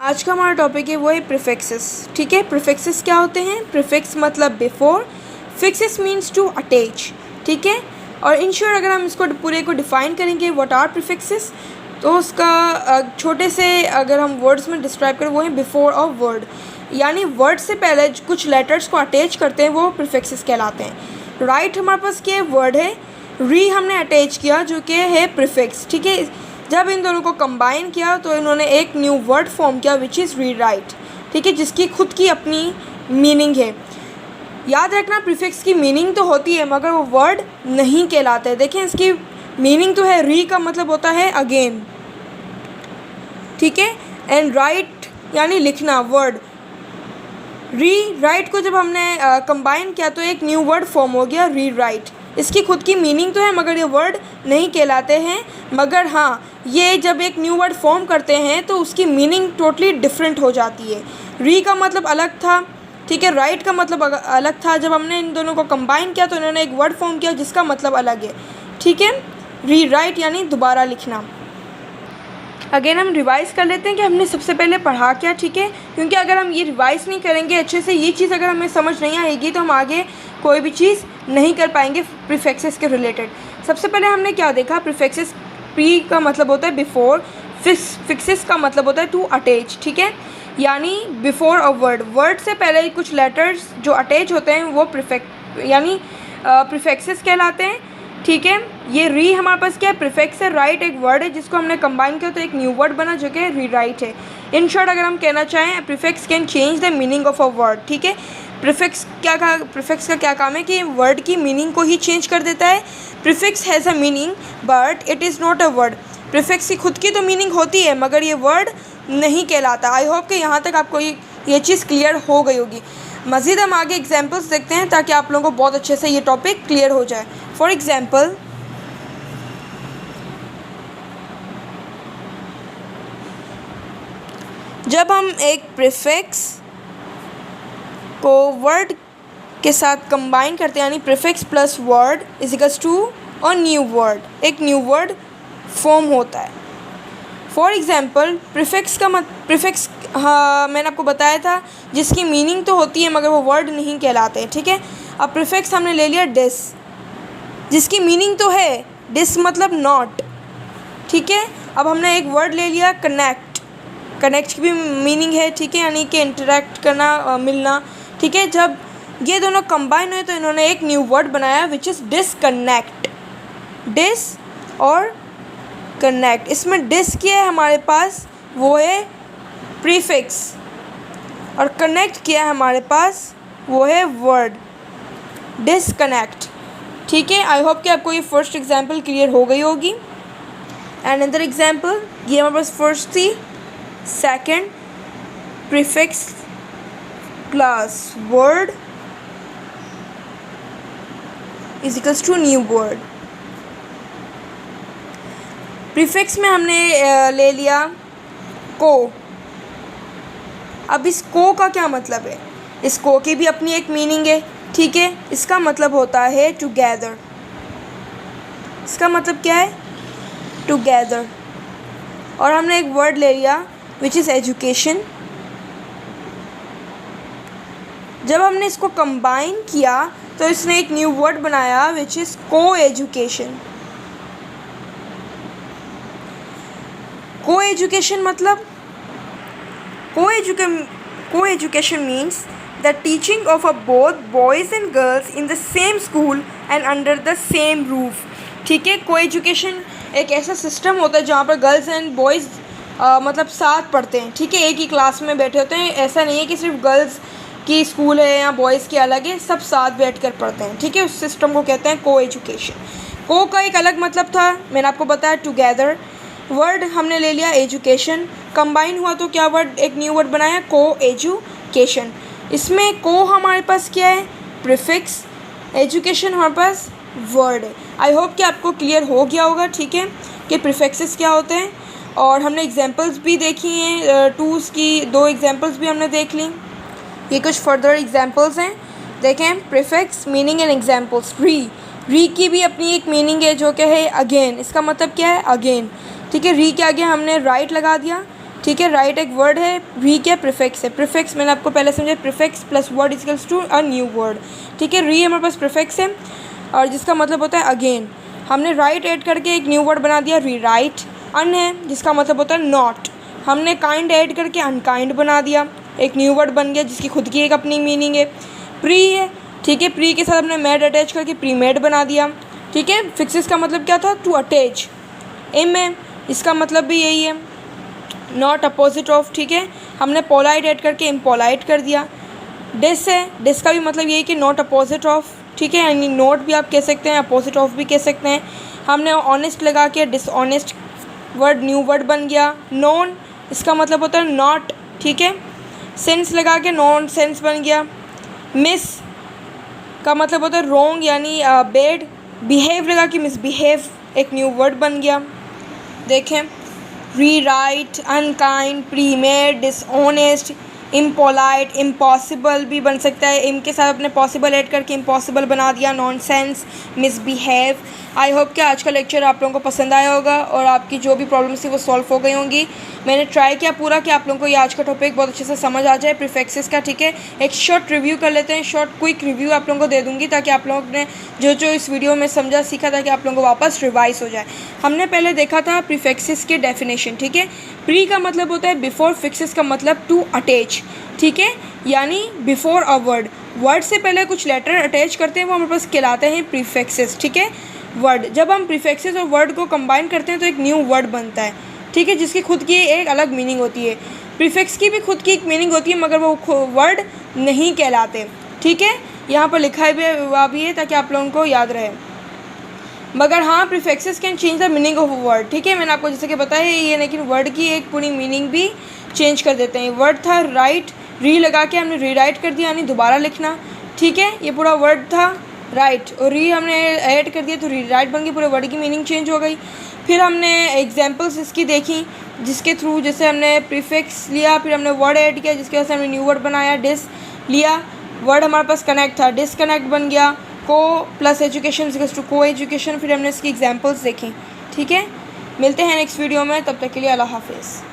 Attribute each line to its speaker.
Speaker 1: आज का हमारा टॉपिक है वो है प्रीफिक्सेस। ठीक है, प्रीफिक्सेस क्या होते हैं? प्रीफिक्स मतलब before, fixes means to attach. ठीक है, और इन शॉर्ट अगर हम इसको पूरे को डिफाइन करेंगे व्हाट आर प्रीफिक्सेस, तो उसका छोटे से अगर हम वर्ड्स में डिस्क्राइब करें वो है बिफोर ऑफ वर्ड, यानी वर्ड से पहले कुछ लेटर्स को अटैच करते हैं वो प्रीफिक्सेस कहलाते हैं। राइट हमारे पास क्या वर्ड है, री हमने अटैच किया जो कि है प्रीफिक्स। ठीक है, जब इन दोनों को कंबाइन किया तो इन्होंने एक न्यू वर्ड फॉर्म किया विच इज़ री राइट। ठीक है, जिसकी खुद की अपनी मीनिंग है। याद रखना प्रीफिक्स की मीनिंग तो होती है मगर वो वर्ड नहीं कहलाते। देखें इसकी मीनिंग तो है, री का मतलब होता है अगेन। ठीक है, एंड राइट यानी लिखना, वर्ड री राइट को जब हमने कंबाइन किया तो एक न्यू वर्ड फॉर्म हो गया री राइट। इसकी खुद की मीनिंग तो है मगर ये वर्ड नहीं कहलाते हैं, मगर हाँ ये जब एक न्यू वर्ड फॉर्म करते हैं तो उसकी मीनिंग टोटली डिफरेंट हो जाती है। री का मतलब अलग था, ठीक है, राइट का मतलब अलग था। जब हमने इन दोनों को कंबाइन किया तो इन्होंने एक वर्ड फॉर्म किया जिसका मतलब अलग है। ठीक है, री राइट यानी दोबारा लिखना। अगेन हम रिवाइज़ कर लेते हैं कि हमने सबसे पहले पढ़ा क्या। ठीक है, क्योंकि अगर हम ये रिवाइज़ नहीं करेंगे अच्छे से, ये चीज़ अगर हमें समझ नहीं आएगी तो हम आगे कोई भी चीज़ नहीं कर पाएंगे प्रीफिक्सेस के रिलेटेड। सबसे पहले हमने क्या देखा, प्रीफिक्सेस, प्री का मतलब होता है बिफोर, फिक्सेस का मतलब होता है टू अटैच। ठीक है, यानी बिफोर अ वर्ड, वर्ड से पहले कुछ लेटर्स जो अटैच होते हैं वो यानी प्रीफिक्सेस कहलाते हैं। ठीक है, ये री हमारे पास क्या है, प्रीफिक्स है। राइट एक वर्ड है जिसको हमने कंबाइन किया तो एक न्यू वर्ड बना जो कि री राइट है। इन शॉर्ट अगर हम कहना चाहें prefix can change the meaning of a word. ठीक है, प्रीफिक्स का क्या काम है कि वर्ड की मीनिंग को ही चेंज कर देता है। Prefix has a meaning but it is not a word. Prefix की खुद की तो मीनिंग होती है मगर ये वर्ड नहीं कहलाता। आई होप कि यहाँ तक आपको ये चीज़ क्लियर हो गई होगी। मज़ीद हम आगे एग्जाम्पल्स देखते हैं ताकि आप लोगों को बहुत अच्छे से ये टॉपिक क्लियर हो जाए। फॉर एग्ज़ाम्पल, जब हम एक प्रीफिक्स को वर्ड के साथ कंबाइन करते हैं यानी prefix plus word is equals to a new word, एक न्यू वर्ड फॉर्म होता है। फॉर एग्ज़ाम्पल प्रीफिक्स हाँ मैंने आपको बताया था जिसकी मीनिंग तो होती है मगर वो वर्ड नहीं कहलाते। ठीक है, अब प्रीफिक्स हमने ले लिया डिस, जिसकी मीनिंग तो है, डिस मतलब नॉट। ठीक है, अब हमने एक वर्ड ले लिया कनेक्ट, कनेक्ट की भी मीनिंग है। ठीक है, यानी कि इंटरेक्ट करना, मिलना। ठीक है, जब ये दोनों कंबाइन हुए तो इन्होंने एक न्यू वर्ड बनाया विच इज़ डिसकनेक्ट। डिस और कनेक्ट, इसमें डिस किया है हमारे पास वो है प्रीफिक्स और कनेक्ट किया है हमारे पास वो है वर्ड डिसकनेक्ट। ठीक है, आई होप कि आपको ये फर्स्ट एग्जांपल क्लियर हो गई होगी। एंड अदर एग्जांपल, ये हमारे पास फर्स्ट थी, second prefix plus word is equals to new word. Prefix में हमने ले लिया को। अब इस को का क्या मतलब है, इस को की भी अपनी एक मीनिंग है। ठीक है, इसका मतलब होता है टुगेदर। इसका मतलब क्या है, टुगेदर। और हमने एक वर्ड ले लिया विच इज़ एजुकेशन। जब हमने इसको कंबाइन किया तो इसने एक न्यू वर्ड बनाया विच इज़ को एजुकेशन। को एजुकेशन मतलब को education means the teaching of a both boys and girls in the same school and under the same roof. ठीक है, को एजुकेशन एक ऐसा सिस्टम होता है जहाँ पर गर्ल्स एंड बॉयज़ मतलब साथ पढ़ते हैं। ठीक है, एक ही क्लास में बैठे होते हैं। ऐसा नहीं है कि सिर्फ गर्ल्स की स्कूल है या बॉयज़ की अलग है, सब साथ बैठ कर पढ़ते हैं। ठीक है, उस सिस्टम को कहते हैं को एजुकेशन। को का एक अलग मतलब था, मैंने आपको बताया टुगेदर। वर्ड हमने ले लिया एजुकेशन, कंबाइन हुआ तो क्या वर्ड, एक न्यू वर्ड बनाया को एजुकेशन। इसमें को हमारे पास क्या है, प्रीफिक्स, एजुकेशन हमारे पास वर्ड है। आई होप कि आपको क्लियर हो गया होगा। ठीक है, कि प्रीफिक्सेस क्या होते हैं। और हमने एग्जांपल्स भी देखी हैं, टूज़ की 2 एग्जांपल्स भी हमने देख ली। ये कुछ फर्दर एग्जांपल्स हैं, देखें। Prefix meaning and examples. री की भी अपनी एक मीनिंग है जो कि है अगेन। इसका मतलब क्या है, अगेन। ठीक है, री के आगे हमने राइट लगा दिया। ठीक है। राइट एक वर्ड है, री क्या प्रीफिक्स है। प्रीफिक्स मैंने आपको पहले समझा, prefix plus word equals to a new word. ठीक है, री हमारे पास प्रीफिक्स है और जिसका मतलब होता है अगेन। हमने राइट ऐड करके एक न्यू वर्ड बना दिया, री राइट। अन है जिसका मतलब होता है नॉट। हमने काइंड ऐड करके अनकाइंड बना दिया, एक न्यू वर्ड बन गया जिसकी खुद की एक अपनी मीनिंग है। प्री है, ठीक है, प्री के साथ हमने मेड अटैच करके प्री मेड बना दिया। ठीक है, फिक्सेस का मतलब क्या था, टू अटैच। एम है, इसका मतलब भी यही है, नॉट अपोजिट ऑफ। ठीक है, हमने पोलाइट ऐड करके इम्पोलाइट कर दिया। डिस है, डिस का भी मतलब यही कि नॉट अपोजिट ऑफ। ठीक है, यानी नोट भी आप कह सकते हैं, अपोजिट ऑफ भी कह सकते हैं। हमने ऑनेस्ट लगा के डिसऑनेस्ट वर्ड न्यू वर्ड बन गया। नॉन इसका मतलब होता है नॉट। ठीक है, सेंस लगा के नॉन सेंस बन गया। मिस का मतलब होता है रॉन्ग यानी बैड। बिहेव लगा के मिसबिहेव एक न्यू वर्ड बन गया। देखें, री right, unkind, premade, dishonest, impolite, impossible भी बन सकता है। इम के साथ अपने पॉसिबल ऐड करके इम्पॉसिबल बना दिया। Nonsense, misbehave. आई होप कि आज का लेक्चर आप लोगों को पसंद आया होगा और आपकी जो भी प्रॉब्लम्स थी वो सॉल्व हो गई होंगी। मैंने ट्राई किया पूरा कि आप लोगों को ये आज का टॉपिक बहुत अच्छे से समझ आ जाए प्रीफिक्सेस का। ठीक है, एक शॉर्ट रिव्यू कर लेते हैं, शॉर्ट क्विक रिव्यू आप लोगों को दे दूँगी ताकि आप लोगों ने जो इस वीडियो में समझा सीखा ताकि आप लोगों को वापस रिवाइज हो जाए। हमने पहले देखा था प्रीफिक्सेस के डेफिनेशन। ठीक है, प्री का मतलब होता है बिफोर, फिक्सेस का मतलब टू अटैच। ठीक है, यानी बिफोर अ वर्ड, वर्ड से पहले कुछ लेटर अटैच करते हैं वो हमारे पास कहलाते हैं प्रीफिक्सेस। ठीक है, वर्ड जब हम प्रीफिक्सेस और वर्ड को कंबाइन करते हैं तो एक न्यू वर्ड बनता है। ठीक है, जिसकी खुद की एक अलग मीनिंग होती है। प्रीफिक्स की भी खुद की एक मीनिंग होती है मगर वो वर्ड नहीं कहलाते। ठीक है, यहाँ पर लिखा हुआ भी है ताकि आप लोगों को याद रहे। मगर हाँ, prefixes can change the meaning of a word. ठीक है, मैंने आपको जैसे कि बताया ये, लेकिन वर्ड की एक पूरी मीनिंग भी चेंज कर देते हैं। वर्ड था राइट, री लगा के हमने रीराइट कर दिया यानी दोबारा लिखना। ठीक है, ये पूरा वर्ड था राइट और री हमने ऐड कर दिया तो रीराइट बन गई, पूरे वर्ड की मीनिंग चेंज हो गई। फिर हमने एग्जांपल्स इसकी देखी जिसके थ्रू जैसे हमने प्रीफिक्स लिया, फिर हमने वर्ड ऐड किया जिसके वजह से हमने न्यू वर्ड बनाया। डिस लिया, वर्ड हमारे पास कनेक्ट था, डिसकनेक्ट बन गया। को प्लस एजुकेशन इक्वल्स टू को एजुकेशन। फिर हमने इसकी एग्जांपल्स देखी। ठीक है, मिलते हैं नेक्स्ट वीडियो में, तब तक के लिए अल्लाह हाफिज़।